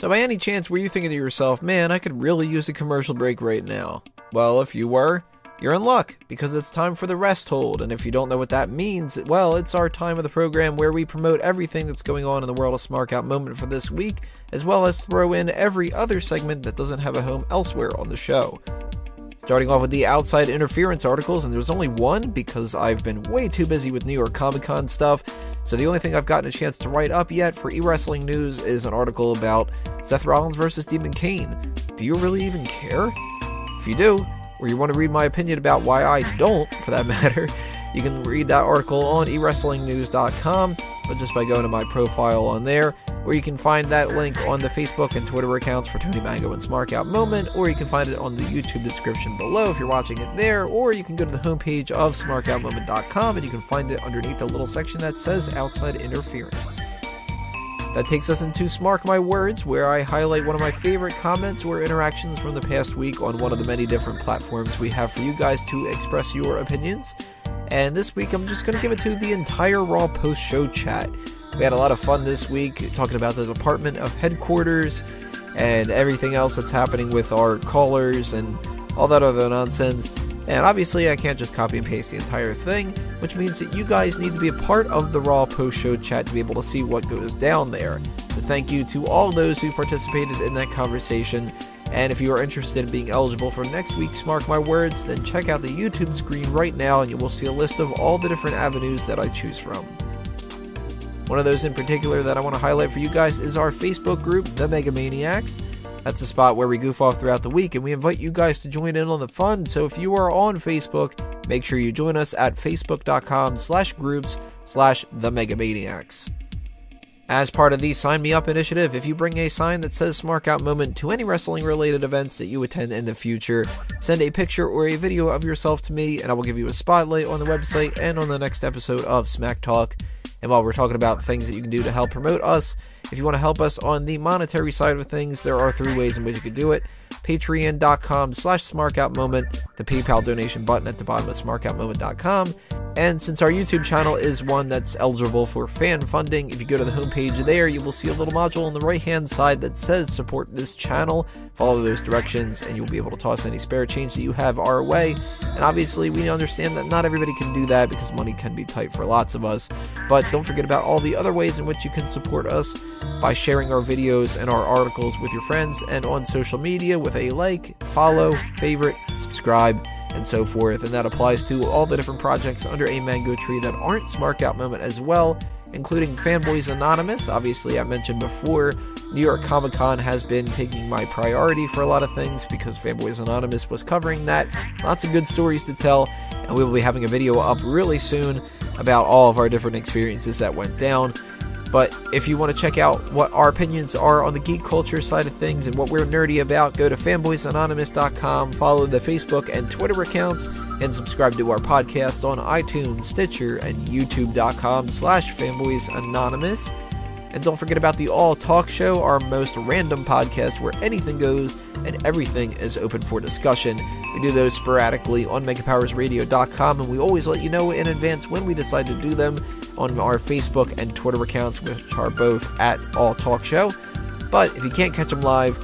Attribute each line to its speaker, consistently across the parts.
Speaker 1: So by any chance, were you thinking to yourself, man, I could really use a commercial break right now? Well, if you were, you're in luck, because it's time for the rest hold, and if you don't know what that means, well, it's our time of the program where we promote everything that's going on in the world of Smark Out Moment for this week, as well as throw in every other segment that doesn't have a home elsewhere on the show. Starting off with the outside interference articles, and there's only one because I've been way too busy with New York Comic Con stuff, so the only thing I've gotten a chance to write up yet for eWrestling News is an article about Seth Rollins versus Demon Kane. Do you really even care? If you do, or you want to read my opinion about why I don't, for that matter, you can read that article on eWrestlingNews.com, but just by going to my profile on there, or you can find that link on the Facebook and Twitter accounts for Tony Mango and Smark Out Moment, or you can find it on the YouTube description below if you're watching it there, or you can go to the homepage of SmarkOutMoment.com and you can find it underneath the little section that says Outside Interference. That takes us into Smark My Words, where I highlight one of my favorite comments or interactions from the past week on one of the many different platforms we have for you guys to express your opinions. And this week I'm just going to give it to the entire Raw post-show chat. We had a lot of fun this week talking about the department of headquarters and everything else that's happening with our callers and all that other nonsense. And obviously I can't just copy and paste the entire thing, which means that you guys need to be a part of the Raw post-show chat to be able to see what goes down there. So thank you to all those who participated in that conversation. And if you are interested in being eligible for next week's Mark My Words, then check out the YouTube screen right now and you will see a list of all the different avenues that I choose from. One of those in particular that I want to highlight for you guys is our Facebook group, The Megamaniacs. That's a spot where we goof off throughout the week, and we invite you guys to join in on the fun. So if you are on Facebook, make sure you join us at facebook.com/groups/themegamaniacs. As part of the Sign Me Up initiative, if you bring a sign that says Smark Out Moment to any wrestling-related events that you attend in the future, send a picture or a video of yourself to me, and I will give you a spotlight on the website and on the next episode of Smack Talk. And while we're talking about things that you can do to help promote us, if you want to help us on the monetary side of things, there are 3 ways in which you can do it. Patreon.com/SmarkOutMoment, the PayPal donation button at the bottom of SmarkOutMoment.com. And since our YouTube channel is one that's eligible for fan funding, if you go to the homepage there, you will see a little module on the right-hand side that says support this channel. Follow those directions and you'll be able to toss any spare change that you have our way. And obviously we understand that not everybody can do that because money can be tight for lots of us. But don't forget about all the other ways in which you can support us by sharing our videos and our articles with your friends and on social media with a like, follow, favorite, subscribe, and so forth. And that applies to all the different projects under a mango tree that aren't Smark Out Moment as well, including Fanboys Anonymous. Obviously, I mentioned before, New York Comic Con has been taking my priority for a lot of things because Fanboys Anonymous was covering that. Lots of good stories to tell, and we will be having a video up really soon about all of our different experiences that went down. But if you want to check out what our opinions are on the geek culture side of things and what we're nerdy about, go to fanboysanonymous.com, follow the Facebook and Twitter accounts, and subscribe to our podcast on iTunes, Stitcher, and youtube.com/fanboysanonymous. And don't forget about the All Talk Show, our most random podcast where anything goes and everything is open for discussion. We do those sporadically on megapowersradio.com, and we always let you know in advance when we decide to do them on our Facebook and Twitter accounts, which are both at All Talk Show. But if you can't catch them live,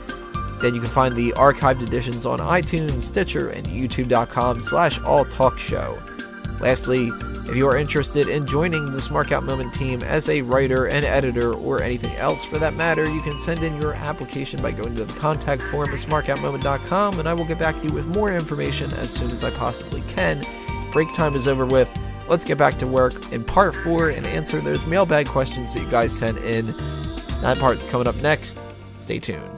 Speaker 1: then you can find the archived editions on iTunes, Stitcher, and youtube.com/alltalkshow. Lastly, if you are interested in joining the Smark Out Moment team as a writer, an editor, or anything else for that matter, you can send in your application by going to the contact form at smarkoutmoment.com, and I will get back to you with more information as soon as I possibly can. Break time is over with. Let's get back to work in part 4 and answer those mailbag questions that you guys sent in. That part's coming up next. Stay tuned.